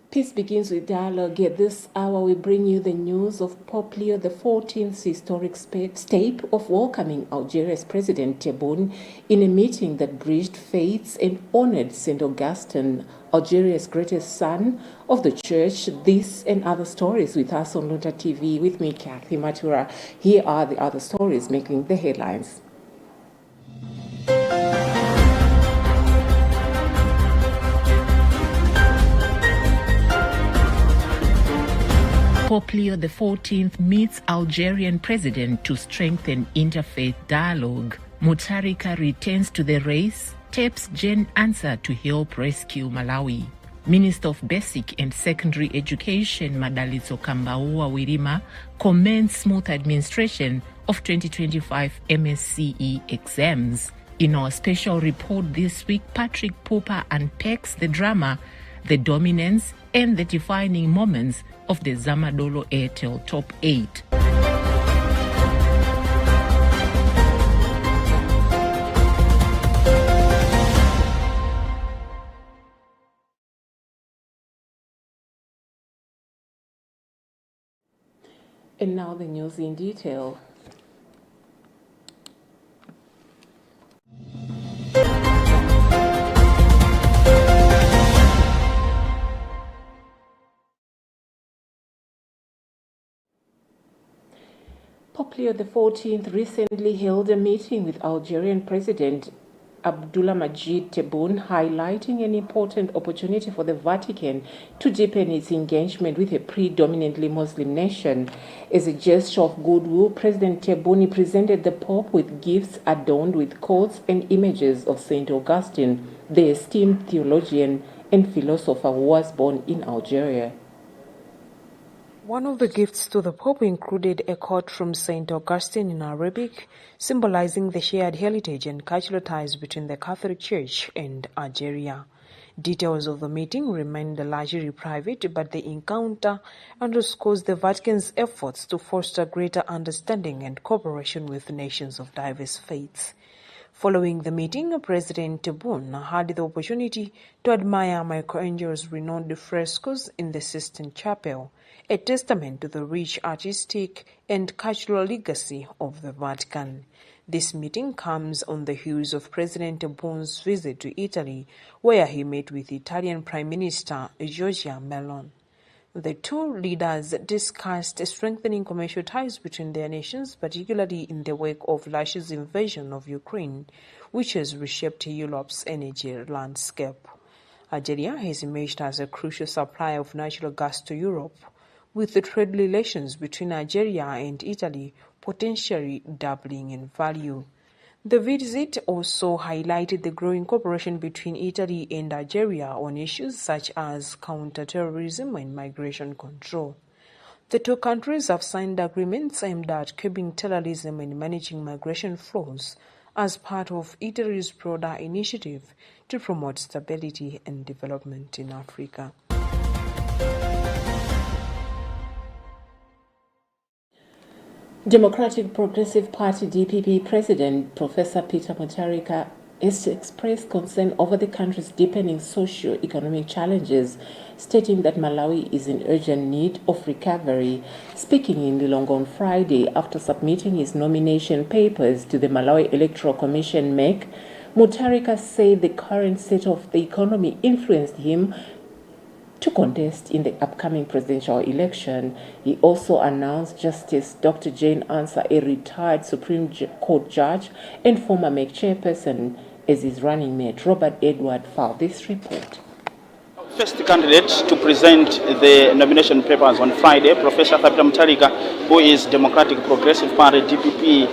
Peace begins with dialogue. At this hour, we bring you the news of Pope Leo XIV's historic step of welcoming Algeria's President Tebboune in a meeting that bridged faiths and honored St. Augustine, Algeria's greatest son of the church. This and other stories with us on Luntha TV. With me, Peter Mutharika. Here are the other stories making the headlines. Pope Leo XIV meets Algerian President to strengthen interfaith dialogue. Mutharika returns to the race, taps Gen answer to help rescue Malawi. Minister of Basic and Secondary Education Madalitso Kambaua Wirima commends smooth administration of 2025 MSCE exams. In our special report this week, Patrick Popper unpacks the drama, the dominance, and the defining moments of the Zamadolo AEL Top 8. And now the news in detail. Pope Leo XIV recently held a meeting with Algerian President Abdulhamid Tebboune, highlighting an important opportunity for the Vatican to deepen its engagement with a predominantly Muslim nation. As a gesture of goodwill, President Tebboune presented the Pope with gifts adorned with quotes and images of St. Augustine, the esteemed theologian and philosopher who was born in Algeria. One of the gifts to the Pope included a quote from St. Augustine in Arabic, symbolizing the shared heritage and cultural ties between the Catholic Church and Algeria. Details of the meeting remained largely private, but the encounter underscores the Vatican's efforts to foster greater understanding and cooperation with nations of diverse faiths. Following the meeting, President Tebboune had the opportunity to admire Michelangelo's renowned frescoes in the Sistine Chapel, a testament to the rich artistic and cultural legacy of the Vatican. This meeting comes on the heels of President Tebboune's visit to Italy, where he met with Italian Prime Minister Giorgia Meloni. The two leaders discussed strengthening commercial ties between their nations, particularly in the wake of Russia's invasion of Ukraine, which has reshaped Europe's energy landscape. Algeria has emerged as a crucial supplier of natural gas to Europe, with the trade relations between Algeria and Italy potentially doubling in value. The visit also highlighted the growing cooperation between Italy and Algeria on issues such as counterterrorism and migration control. The two countries have signed agreements aimed at curbing terrorism and managing migration flows as part of Italy's broader initiative to promote stability and development in Africa. Democratic Progressive Party DPP President Professor Peter Mutharika has expressed concern over the country's deepening socio-economic challenges, stating that Malawi is in urgent need of recovery. Speaking in Lilongwe on Friday after submitting his nomination papers to the Malawi Electoral Commission (MEC), Mutharika said the current state of the economy influenced him to contest in the upcoming presidential election. He also announced Justice Dr. Jane Ansah, a retired Supreme Court judge and former MEC chairperson, as his running mate. Robert Edward filed this report. First candidate to present the nomination papers on Friday, Professor Peter Mutharika, who is Democratic Progressive Party DPP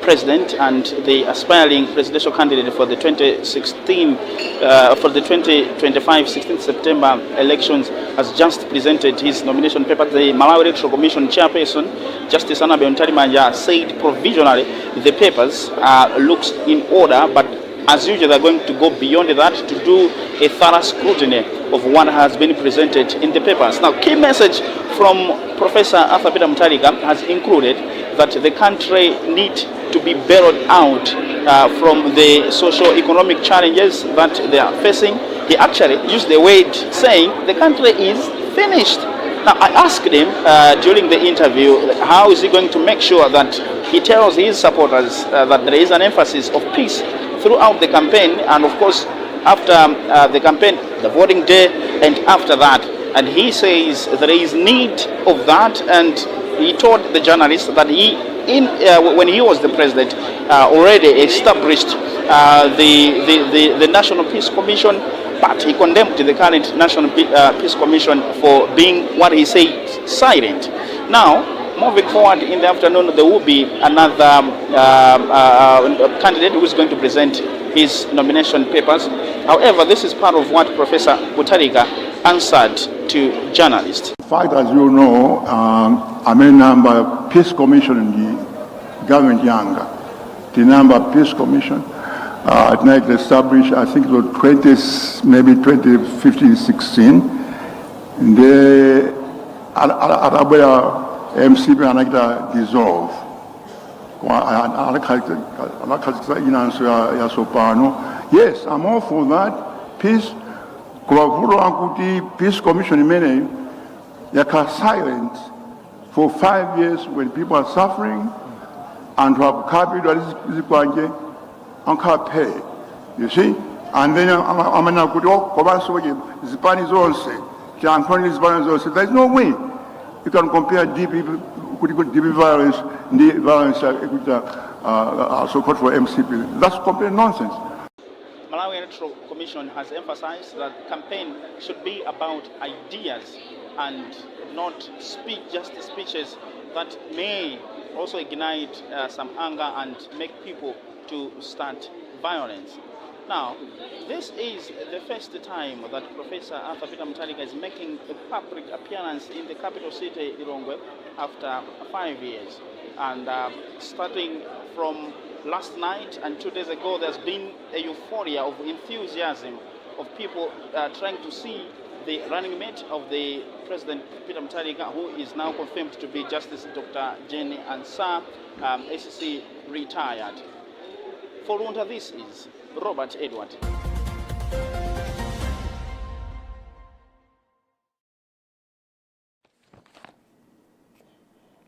President and the aspiring presidential candidate for the 2025 16th September elections, has just presented his nomination paper. The Malawi Electoral Commission chairperson, Justice Anabe Ntarimanja, said provisionally the papers looks in order, but as usual they're going to go beyond that to do a thorough scrutiny of what has been presented in the papers. Now, key message from Professor Peter Mutharika has included that the country need to be bailed out from the socio-economic challenges that they are facing. He actually used the word saying the country is finished. Now, I asked him during the interview, how is he going to make sure that he tells his supporters that there is an emphasis of peace throughout the campaign, and of course after the campaign, the voting day, and after that. And he says there is need of that, and he told the journalists that when he was the president, already established the National Peace Commission, but he condemned the current National Peace Commission for being what he said silent. Now, moving forward in the afternoon, there will be another candidate who is going to present his nomination papers. However, this is part of what Professor Mutharika answered to journalists. In fact, as you know, I'm a member Peace Commission in the government younger. The number Peace Commission at night established, I think it was maybe 2015-16. The MCP and dissolve. Yes, I'm all for that. Peace. Peace Commission many yaka silent for 5 years when people are suffering and have capital and can't pay. You see? And then I'm not good Spanish also. There's no way you can compare DP violence, the violence so-called for MCP. That's complete nonsense. Malawi Electoral Commission has emphasized that campaign should be about ideas and not just speeches that may also ignite some anger and make people to start violence. Now, this is the first time that Professor Peter Mutharika is making a public appearance in the capital city, Lilongwe, after 5 years. And starting from last night and 2 days ago, there's been a euphoria of enthusiasm of people trying to see the running mate of the President Peter Mutharika, who is now confirmed to be Justice Dr. Jenny Ansah, ACC retired. For Luntha, this is Robert Edward.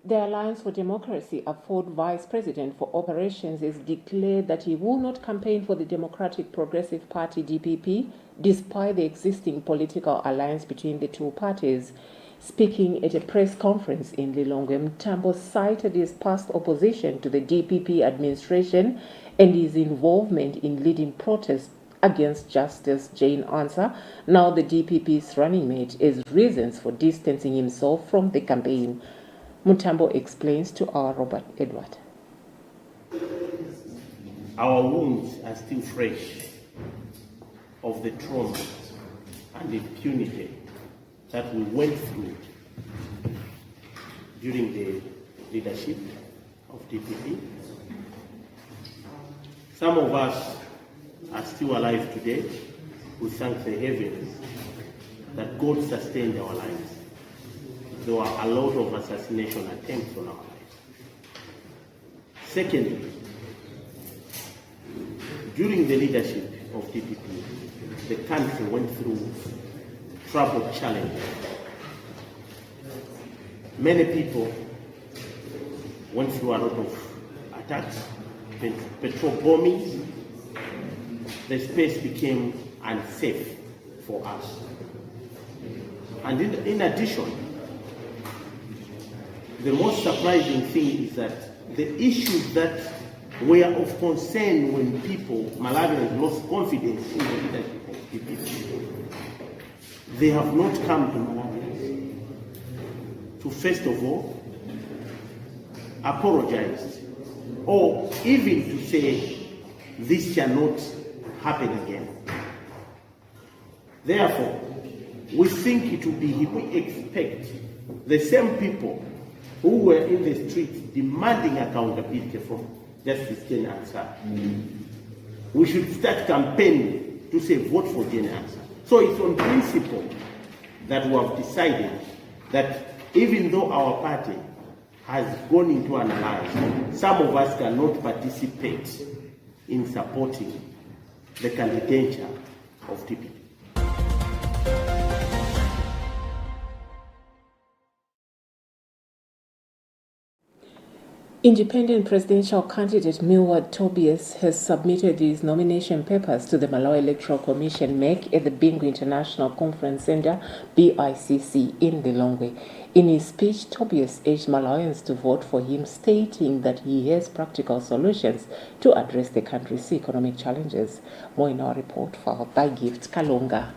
The Alliance for Democracy, a fourth vice president for operations, has declared that he will not campaign for the Democratic Progressive Party DPP, despite the existing political alliance between the two parties. Speaking at a press conference in Lilongwe, Mtambo cited his past opposition to the DPP administration and his involvement in leading protests against Justice Jane Ansah, now the DPP's running mate, as reasons for distancing himself from the campaign. Mtambo explains to our Robert Edward. Our wounds are still fresh of the trauma and the impunity that we went through during the leadership of DPP. Some of us are still alive today. We thank the heavens that God sustained our lives. There were a lot of assassination attempts on our lives. Secondly, during the leadership of DPP, the country went through troubled challenges. Many people went through a lot of attacks, petrol bombings. The space became unsafe for us. And in addition, the most surprising thing is that the issues that were of concern when people, Malawians, lost confidence in the leadership of DPP, they have not come to Malawians to, first of all, apologize, or even to say this shall not happen again. Therefore, we think it would be, we expect the same people who were in the streets demanding accountability from Justice Jane Ansah. We should start campaigning to say vote for Jane Ansah. So it's on principle that we have decided that even though our party has gone into an alliance, some of us cannot participate in supporting the candidature of TPP. Independent presidential candidate Milward Tobias has submitted his nomination papers to the Malawi Electoral Commission (MEC) at the Bingu International Conference Center (BICC) in Lilongwe. In his speech, Tobias urged Malawians to vote for him, stating that he has practical solutions to address the country's economic challenges. More in our report filed by Gift Kalonga.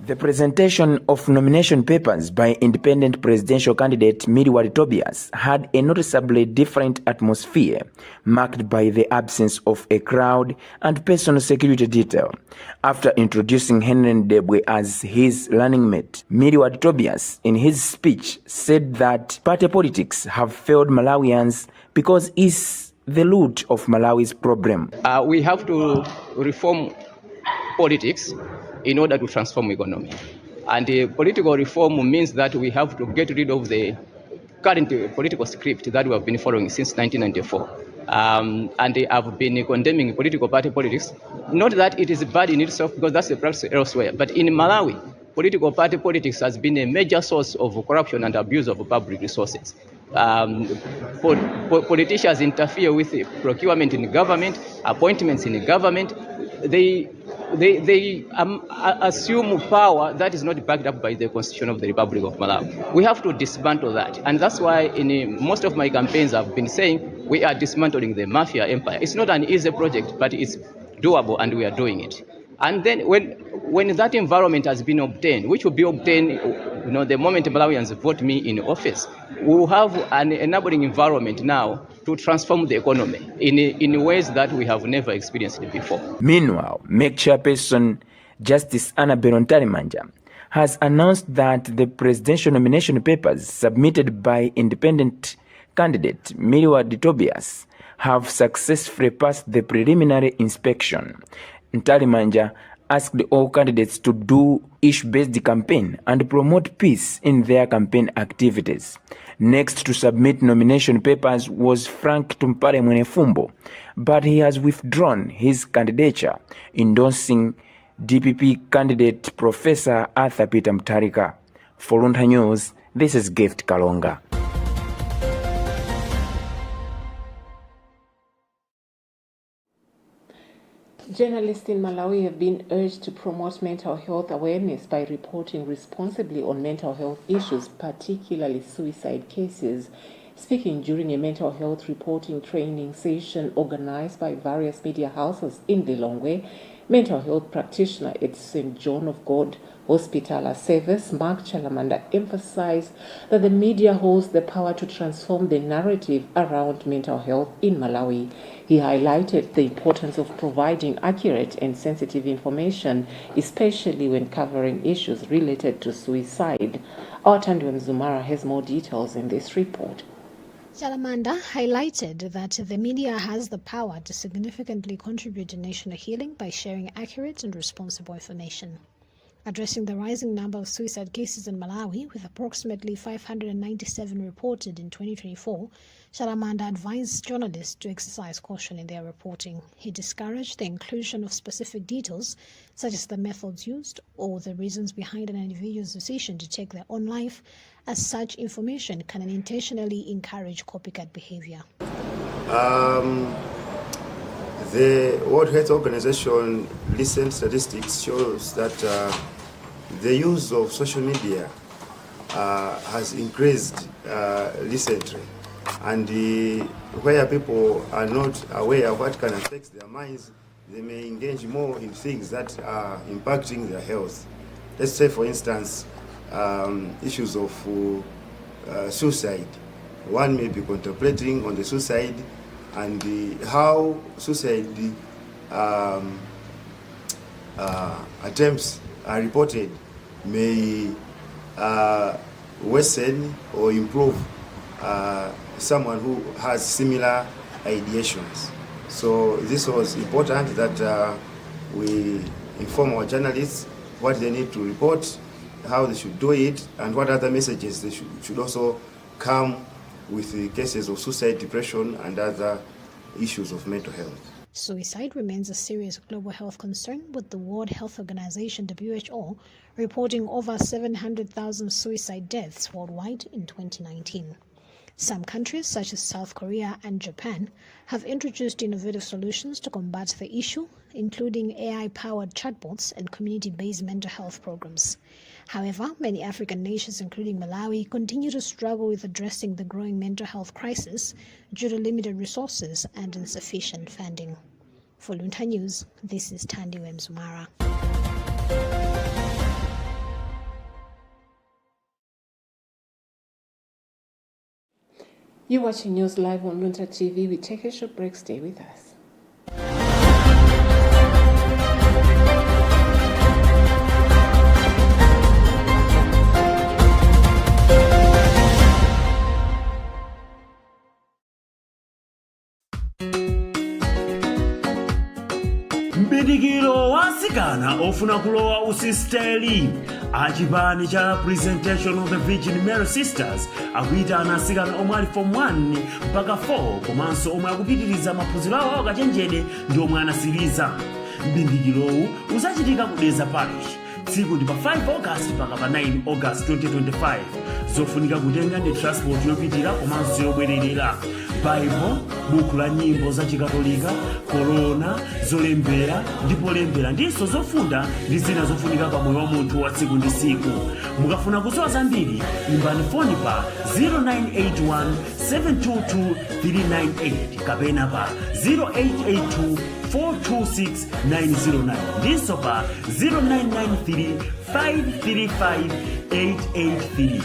The presentation of nomination papers by independent presidential candidate Milward Tobias had a noticeably different atmosphere, marked by the absence of a crowd and personal security detail. After introducing Henry Ndebwe as his running mate, Milward Tobias, in his speech, said that party politics have failed Malawians because it's the root of Malawi's problem. We have to reform politics in order to transform economy. And political reform means that we have to get rid of the current political script that we have been following since 1994. And I've been condemning political party politics. Not that it is bad in itself, because that's the practice elsewhere. But in Malawi, political party politics has been a major source of corruption and abuse of public resources. Politicians interfere with the procurement in government, appointments in government. They assume power that is not backed up by the Constitution of the Republic of Malawi. We have to dismantle that. And that's why in most of my campaigns I've been saying we are dismantling the mafia empire. It's not an easy project, but it's doable, and we are doing it. And then when that environment has been obtained, which will be obtained the moment Malawians vote me in office, we will have an enabling environment now to transform the economy in ways that we have never experienced before. Meanwhile, MEC chairperson Justice Annabel Ntarimanja has announced that the presidential nomination papers submitted by independent candidate Milward Tobias have successfully passed the preliminary inspection. Ntarimanja asked all candidates to do issue-based campaign and promote peace in their campaign activities. Next to submit nomination papers was Frank Tumpare Mwenefumbo, but he has withdrawn his candidature, endorsing DPP candidate Professor Peter Mutharika. For Luntha News, this is Gift Kalonga. Journalists in Malawi have been urged to promote mental health awareness by reporting responsibly on mental health issues, particularly suicide cases. Speaking during a mental health reporting training session organized by various media houses in Lilongwe, mental health practitioner at St. John of God Hospital Service, Mark Chalamanda, emphasized that the media holds the power to transform the narrative around mental health in Malawi. He highlighted the importance of providing accurate and sensitive information, especially when covering issues related to suicide. Our Tanduem Zumara has more details in this report. Chalamanda highlighted that the media has the power to significantly contribute to national healing by sharing accurate and responsible information. Addressing the rising number of suicide cases in Malawi, with approximately 597 reported in 2024, Chalamanda advised journalists to exercise caution in their reporting. He discouraged the inclusion of specific details, such as the methods used or the reasons behind an individual's decision to take their own life, as such information can unintentionally encourage copycat behavior. The World Health Organization recent statistics shows that the use of social media has increased recently, and where people are not aware of what can affect their minds, they may engage more in things that are impacting their health. Let's say, for instance, issues of suicide. One may be contemplating on the suicide, and how suicide attempts are reported may worsen or improve someone who has similar ideations. So this was important that we inform our journalists what they need to report, how they should do it, and what other messages they should also come with the cases of suicide, depression, and other issues of mental health. Suicide remains a serious global health concern, with the World Health Organization (WHO) reporting over 700,000 suicide deaths worldwide in 2019. Some countries, such as South Korea and Japan, have introduced innovative solutions to combat the issue, including AI-powered chatbots and community-based mental health programs. However, many African nations, including Malawi, continue to struggle with addressing the growing mental health crisis due to limited resources and insufficient funding. For Luntha News, this is Tandiwe Mzumara. You're watching News Live on Luntha TV. We take a short break. Stay with us. Mbidikiro wasikana ofuna kulowa usisteli achipani cha Presentation of the Virgin Mary Sisters akuita anasikana omwe ali form 1 mpaka 4 komanso omwe akupitiriza maphunziro awo akachenjede ndi omwe anasiriza. Mbindikirowu uzachitika ku Deza Parish tsiku ndi pa 5 August mpaka pa 9 August 2025. Zofunika kutenga ndi transport yopitira komanso yobwererera, Bible, buku la nyimbo za chikatolika, korona, zolembera ndipo lembera ndiso zofunda ndi zina zofunika pa moyo wa munthu wa tsiku ndi tsiku. Mukafuna kudziwa zambiri, imbani foni pa 0981 722 398 kapena pa 0882 426 909 ndiso pa 0993 535 883.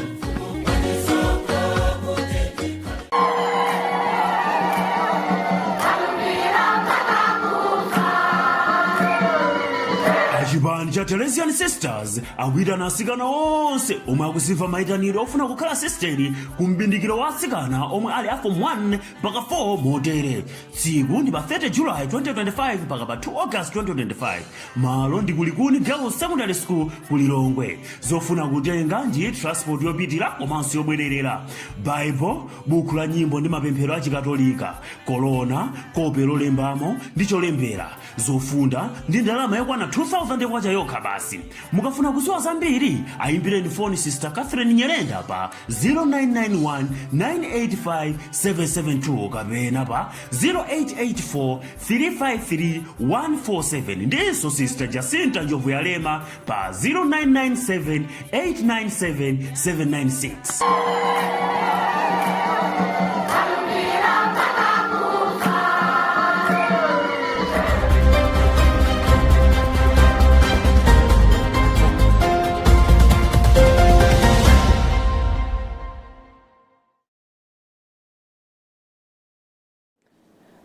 Chipani cha Algerian Sisters akuita anasikana onse omwe akusimva maitaniro ofuna kukhala sisteri ku mbindikiro wa asikana omwe ali a form 1 mpaka 4 motere. Tsiku ndi pa 30 July 2025 mpaka pa 2 August 2025. Malo ndi kulikuni Girls Secondary School ku Lilongwe. Zofuna kutenga ndi transport yopitira komanso yobwererera, Bible, buku la nyimbo ndi mapemphero a chikatolika, korona, kope lolembamo ndi cholembera, zofunda ndi ndalama yakwana 2000 kwacha yokha basi. Mukafuna kudziwa zambiri, ayimbireni phone Sister Catherine Nyerenda pa 0991 985 772 kapena pa 0884 353 147 ndiso Sister Jacinta Njovu Yalema pa 0997 897 796.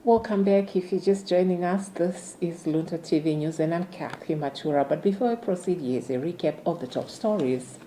Welcome back. If you're just joining us, this is Luntha TV News and I'm Kathy Matura. But before we proceed, here's a recap of the top stories.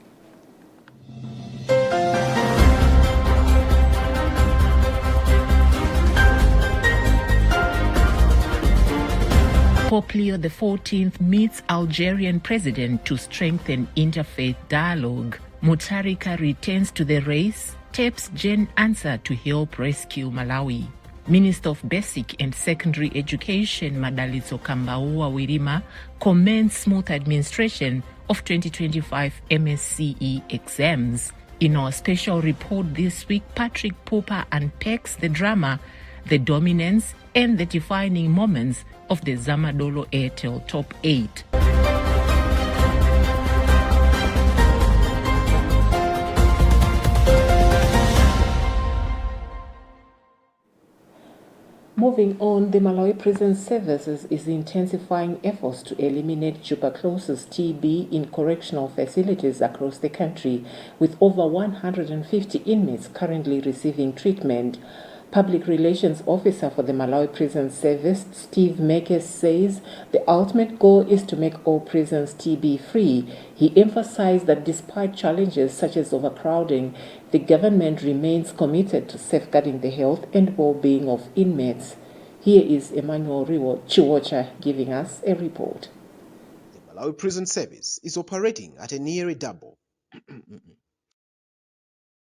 Pope Leo XIV meets Algerian President to strengthen interfaith dialogue. Mutharika returns to the race, taps Gen answer to help rescue Malawi. Minister of Basic and Secondary Education Madalitso Kambaua Wirima commends smooth administration of 2025 MSCE exams. In our special report this week, Patrick Popper unpacks the drama, the dominance, and the defining moments of the Zamadolo AEL Top 8. Moving on, the Malawi Prison Services is intensifying efforts to eliminate tuberculosis TB in correctional facilities across the country, with over 150 inmates currently receiving treatment. Public Relations Officer for the Malawi Prison Service, Steve Mekes, says the ultimate goal is to make all prisons TB-free. He emphasized that despite challenges such as overcrowding, the government remains committed to safeguarding the health and well-being of inmates. Here is Emmanuel Chiwocha giving us a report. The Malawi Prison Service is operating at a nearly double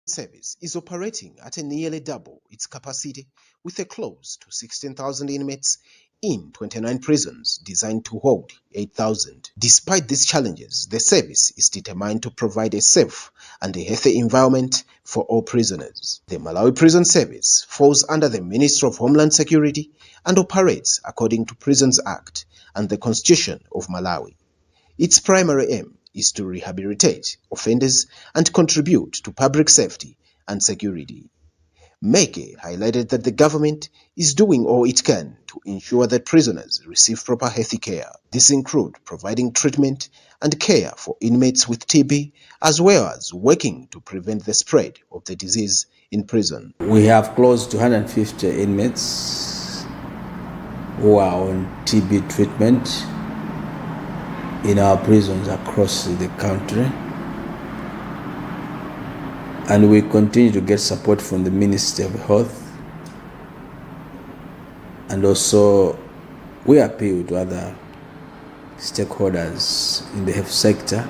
Service is operating at a nearly double its capacity with a close to 16,000 inmates in 29 prisons designed to hold 8,000. Despite these challenges, the service is determined to provide a safe and a healthy environment for all prisoners. The Malawi Prison Service falls under the Ministry of Homeland Security and operates according to Prisons Act and the Constitution of Malawi. Its primary aim is to rehabilitate offenders and contribute to public safety and security. Meke highlighted that the government is doing all it can to ensure that prisoners receive proper health care. This includes providing treatment and care for inmates with TB, as well as working to prevent the spread of the disease in prison. We have close to 150 inmates who are on TB treatment in our prisons across the country, and we continue to get support from the Ministry of Health, and also we appeal to other stakeholders in the health sector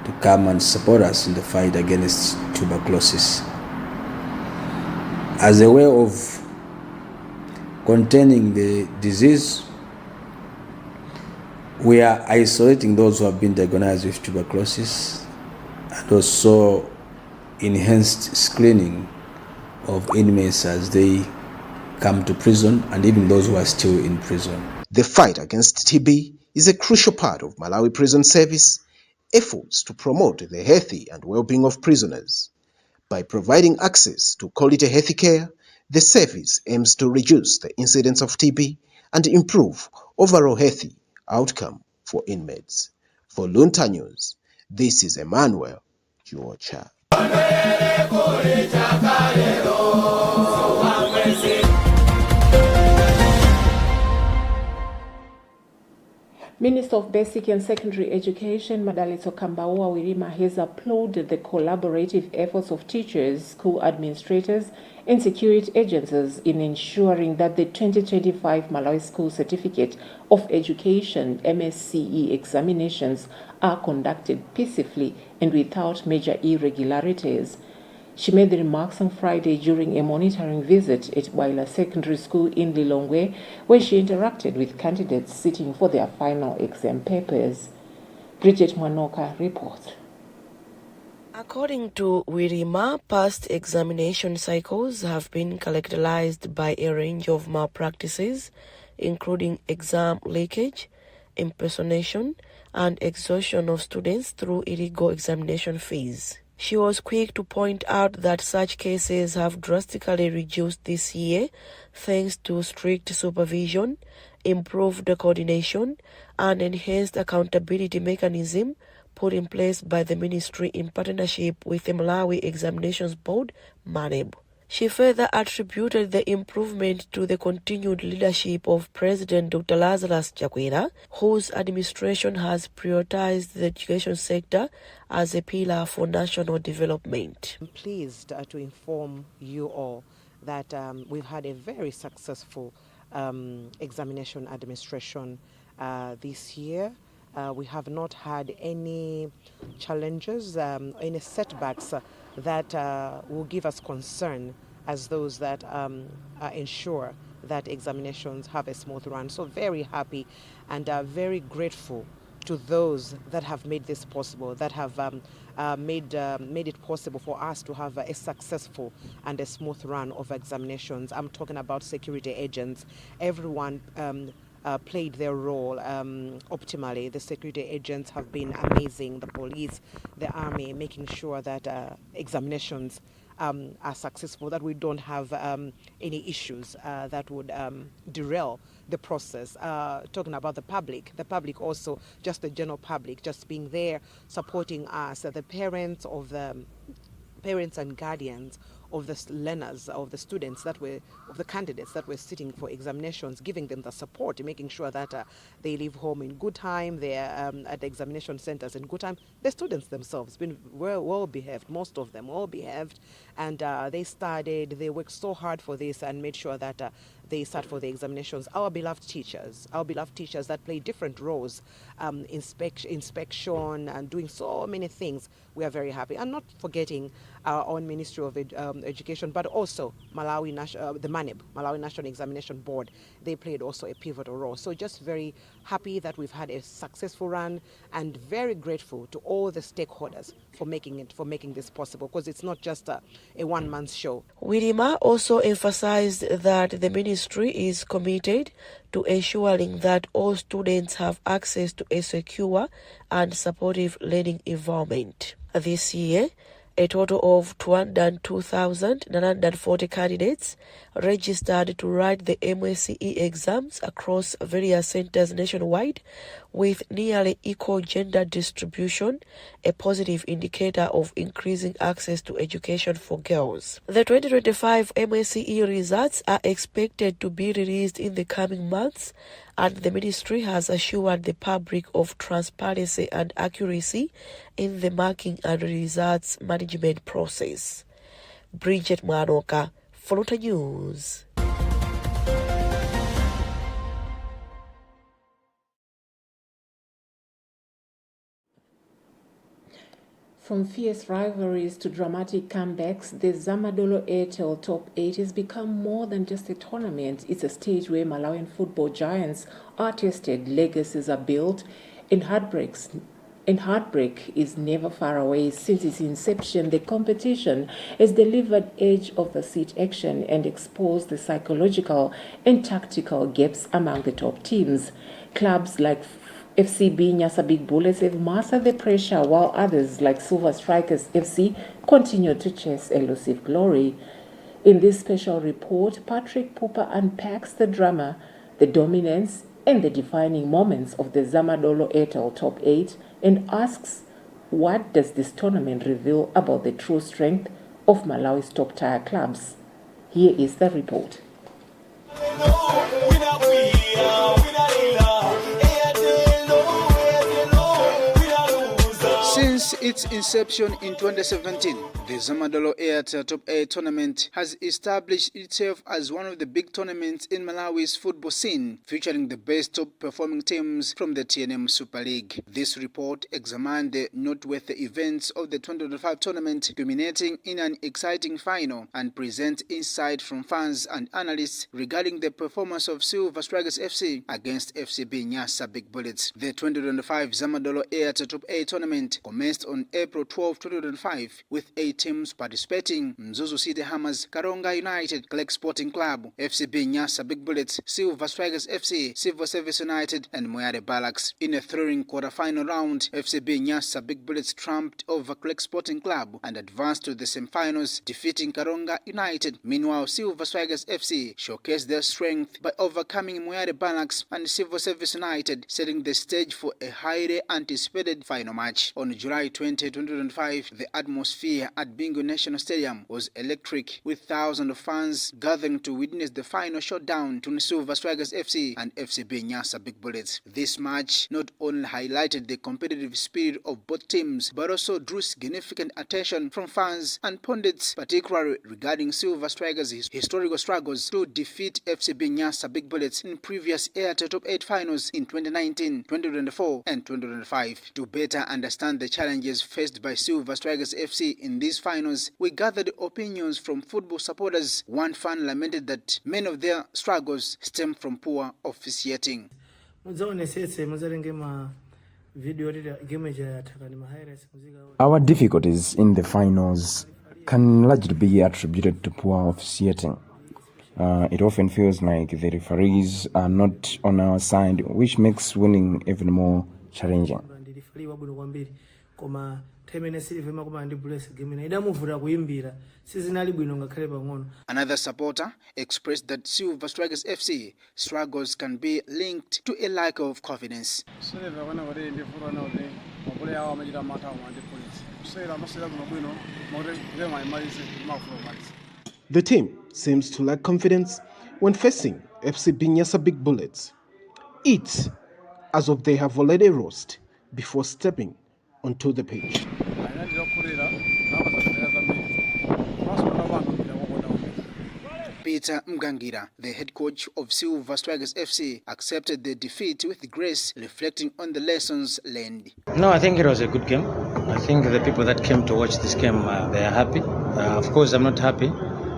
to come and support us in the fight against tuberculosis. As a way of containing the disease, we are isolating those who have been diagnosed with tuberculosis and also enhanced screening of inmates as they come to prison and even those who are still in prison. The fight against TB is a crucial part of Malawi Prison Service efforts to promote the healthy and well-being of prisoners. By providing access to quality health care, the service aims to reduce the incidence of TB and improve overall healthy outcome for inmates. For Luntha News, this is Emmanuel Georgia. Minister of Basic and Secondary Education, Madalitso Kambaua Wirima, has applauded the collaborative efforts of teachers, school administrators, and security agencies in ensuring that the 2025 Malawi School Certificate of Education MSCE examinations are conducted peacefully and without major irregularities. She made the remarks on Friday during a monitoring visit at Bwaila Secondary School in Lilongwe, where she interacted with candidates sitting for their final exam papers. Bridget Mwanoka reports. According to Wirima, past examination cycles have been characterized by a range of malpractices, including exam leakage, impersonation, and exhaustion of students through illegal examination fees. She was quick to point out that such cases have drastically reduced this year thanks to strict supervision, improved coordination, and enhanced accountability mechanism put in place by the ministry in partnership with the Malawi Examinations Board, MANEB. She further attributed the improvement to the continued leadership of President Dr. Lazarus Chakwera, whose administration has prioritized the education sector as a pillar for national development. I'm pleased to inform you all that we've had a very successful examination administration this year. We have not had any challenges, any setbacks that will give us concern as those that ensure that examinations have a smooth run. So very happy and very grateful to those that have made this possible, that have made it possible for us to have a successful and a smooth run of examinations. I'm talking about security agents. Everyone played their role optimally. The security agents have been amazing, the police, the army, making sure that examinations are successful, that we don't have any issues that would derail the process. Talking about the public also, just the general public, just being there, supporting us, the parents and guardians of the learners, of the students of the candidates that were sitting for examinations, giving them the support, making sure that they leave home in good time, they're at the examination centers in good time. The students themselves been well behaved, most of them well behaved, and they worked so hard for this and made sure that they sat for the examinations. Our beloved teachers that play different roles, inspection and doing so many things. We are very happy. And not forgetting our own Ministry of Education, but also Malawi the MANEB, Malawi National Examination Board. They played also a pivotal role. So just very happy that we've had a successful run, and very grateful to all the stakeholders for making this possible, because it's not just a one-man show. Wirima also emphasized that the ministry is committed to ensuring that all students have access to a secure and supportive learning environment. This year, a total of 202,940 candidates registered to write the MSCE exams across various centers nationwide, with nearly equal gender distribution, a positive indicator of increasing access to education for girls. The 2025 MSCE results are expected to be released in the coming months, and the ministry has assured the public of transparency and accuracy in the marking and results management process. Bridget Mwanoka, Luntha News. From fierce rivalries to dramatic comebacks, the Zamadolo AEL Top 8 has become more than just a tournament. It's a stage where Malawian football giants are tested, legacies are built, and heartbreak is never far away. Since its inception, the competition has delivered edge-of-the-seat action and exposed the psychological and tactical gaps among the top teams. Clubs like FCB Nyasa Big Bullets have mastered the pressure, while others like Silver Strikers FC continue to chase elusive glory. In this special report, Patrick Pupa unpacks the drama, the dominance, and the defining moments of the Zamadolo AEL Top 8 and asks, what does this tournament reveal about the true strength of Malawi's top-tier clubs? Here is the report. Since its inception in 2017, the Zamadolo AEL Top 8 tournament has established itself as one of the big tournaments in Malawi's football scene, featuring the best top-performing teams from the TNM Super League. This report examined the noteworthy events of the 2025 tournament, culminating in an exciting final, and presents insight from fans and analysts regarding the performance of Silver Strikers FC against FCB Nyasa Big Bullets. The 2025 Zamadolo AEL Top 8 tournament commenced on April 12, 2005, with 8 teams participating: Mzuzu City Hammers, Karonga United, Clark Sporting Club, FCB Nyasa Big Bullets, Silver Strikers FC, Civil Service United, and Moyale Barracks. In a thrilling quarter-final round, FCB Nyasa Big Bullets trumped over Clark Sporting Club and advanced to the semi-finals, defeating Karonga United. Meanwhile, Silver Strikers FC showcased their strength by overcoming Moyale Barracks and Civil Service United, setting the stage for a highly anticipated final match. On July 20, 2025, the atmosphere at Bingu National Stadium was electric, with thousands of fans gathering to witness the final showdown between Silver Strikers FC and FCB Nyasa Big Bullets. This match not only highlighted the competitive spirit of both teams, but also drew significant attention from fans and pundits, particularly regarding Silver Strikers' historical struggles to defeat FCB Nyasa Big Bullets in previous AEL Top 8 finals in 2019, 2024, and 2025. To better understand the challenges faced by Silver Strikers FC in these finals, we gathered opinions from football supporters. One fan lamented that many of their struggles stem from poor officiating. Our difficulties in the finals can largely be attributed to poor officiating. It often feels like the referees are not on our side, which makes winning even more challenging. Another supporter expressed that Silver Strikers FC struggles can be linked to a lack of confidence. The team seems to lack confidence when facing FCB Nyasa Big Bullets. It's as if they have already lost before stepping onto the pitch. Peter Mutharika, the head coach of Silver Strikers FC, accepted the defeat with grace, reflecting on the lessons learned. No, I think it was a good game. I think the people that came to watch this game, they are happy. Of course, I'm not happy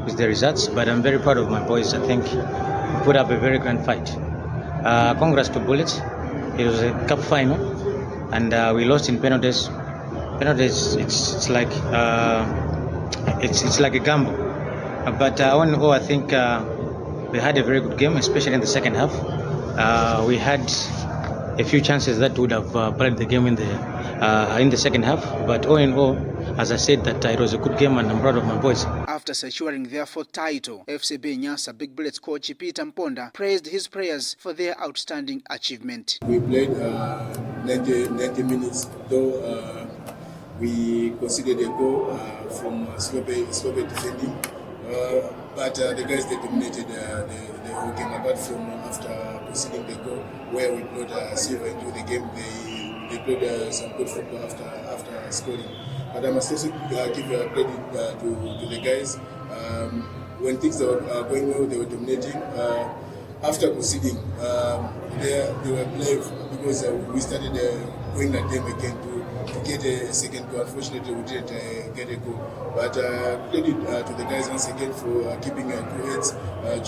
with the results, but I'm very proud of my boys. I think we put up a very grand fight. Congrats to Bullets. It was a cup final, and we lost in penalties. Penalties, it's like it's like a gamble. But on the whole, I think we had a very good game, especially in the second half. We had a few chances that would have played the game in the second half. But all in all, as I said, that it was a good game, and I'm proud of my boys. After securing their fourth title, FCB Nyasa Big Bullets coach Peter Mutharika praised his players for their outstanding achievement. We played 90 minutes, though we conceded a goal from sloppy defending. But the guys, they dominated the whole game. Apart from after conceding the goal, where we brought Silva into the game, they played some good football after scoring. But I must also give credit to the guys. When things were going well, they were dominating. After conceding, they were brave because we started going at them again to get a second goal. Unfortunately, we didn't get a goal. But credit to the guys once again for keeping cool heads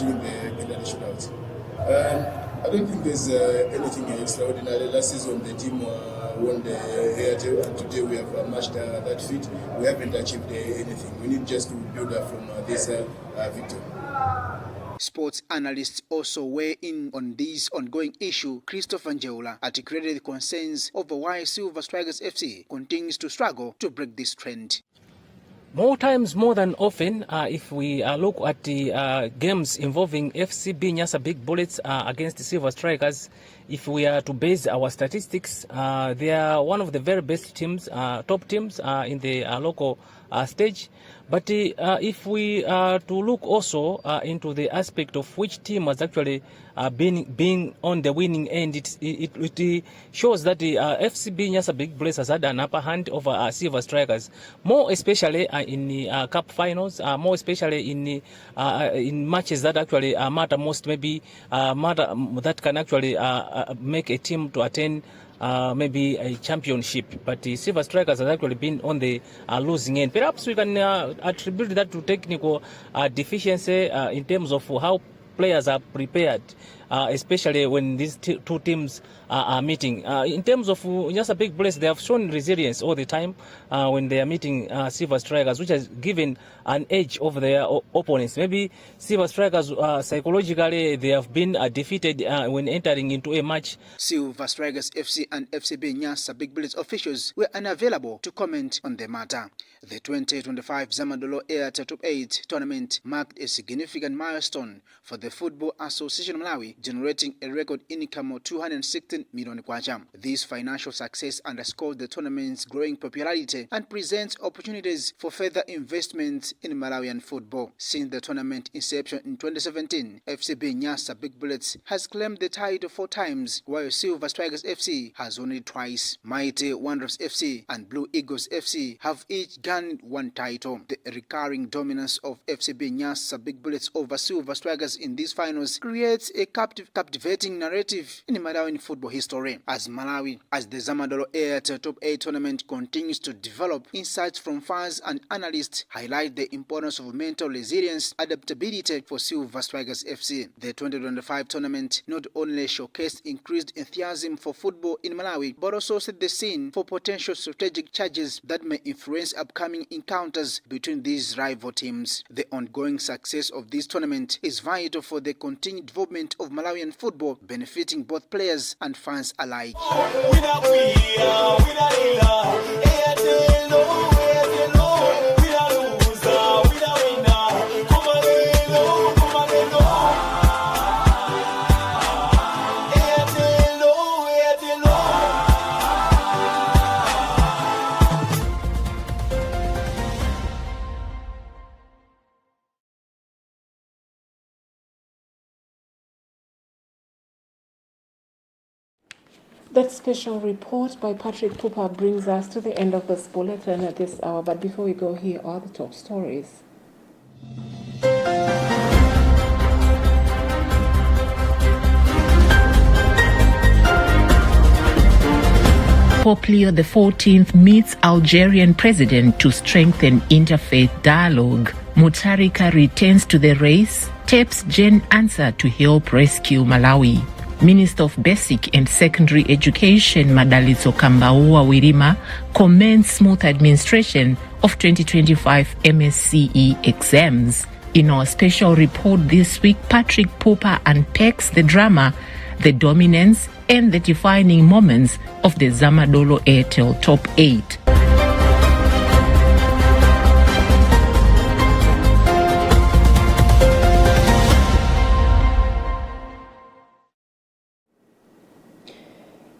during the penalty shootouts. I don't think there's anything extraordinary. Last season, the team won the AEL, and today we have matched that feat. We haven't achieved anything. We need just to build up from this victory. Sports analysts also weigh in on this ongoing issue. Christopher Njeula articulated the concerns over why Silver Strikers FC continues to struggle to break this trend. More times, more than often, if we look at the games involving FCB Nyasa Big Bullets against the Silver Strikers, if we are to base our statistics, they are one of the very best teams, top teams in the local stage. But if we are to look also into the aspect of which team was actually being on the winning end, it shows that the FCB Nyasa Big Bullets has had an upper hand over Silver Strikers, more especially in the cup finals, more especially in matches that actually matter most, maybe matter that can actually make a team to attain maybe a championship. But the Silver Strikers has actually been on the losing end. Perhaps we can attribute that to technical deficiency in terms of how players are prepared, especially when these two teams are meeting. In terms of Nyasa Big Bullets, they have shown resilience all the time when they are meeting Silver Strikers, which has given an edge over their opponents. Maybe Silver Strikers psychologically they have been defeated when entering into a match. Silver Strikers FC and FCB Nyasa Big Bullets officials were unavailable to comment on the matter. The 2025 Zamadolo AEL Top 8 tournament marked a significant milestone for the Football Association of Malawi, generating a record income of 216 million kwacha. This financial success underscores the tournament's growing popularity and presents opportunities for further investment in Malawian football. Since the tournament inception in 2017, FCB Nyasa Big Bullets has claimed the title 4 times, while Silver Strikers FC has won it twice. Mighty Wanderers FC and Blue Eagles FC have each gained 1 title. The recurring dominance of FCB Nyasa Big Bullets over Silver Strikers in these finals creates a captivating narrative in Malawian football history. As the Zamadolo AEL Top 8 tournament continues to develop, insights from fans and analysts highlight the importance of mental resilience, adaptability for Silver Strikers FC. The 2025 tournament not only showcased increased enthusiasm for football in Malawi, but also set the scene for potential strategic changes that may influence upcoming encounters between these rival teams. The ongoing success of this tournament is vital for the continued development of Malawian football, benefiting both players and fans alike. That special report by Patrick Pupa brings us to the end of this bulletin at this hour. But before we go, here are the top stories. Pope Leo XIV meets Algerian President to strengthen interfaith dialogue. Mutharika returns to the race, tapes Gen answer to help rescue Malawi. Minister of Basic and Secondary Education Madalitso Kambaua Wirima commends smooth administration of 2025 MSCE exams. In our special report this week, Patrick Popper unpacks the drama, the dominance, and the defining moments of the Zamadolo AEL Top 8.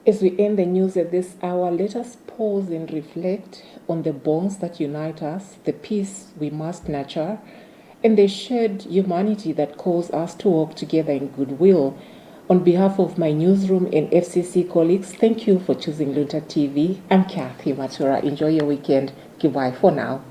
As we end the news at this hour, let us pause and reflect on the bonds that unite us, the peace we must nurture, and the shared humanity that calls us to work together in goodwill. On behalf of my newsroom and FCC colleagues, thank you for choosing Luntha TV. I'm Kathy Matura. Enjoy your weekend. Goodbye for now.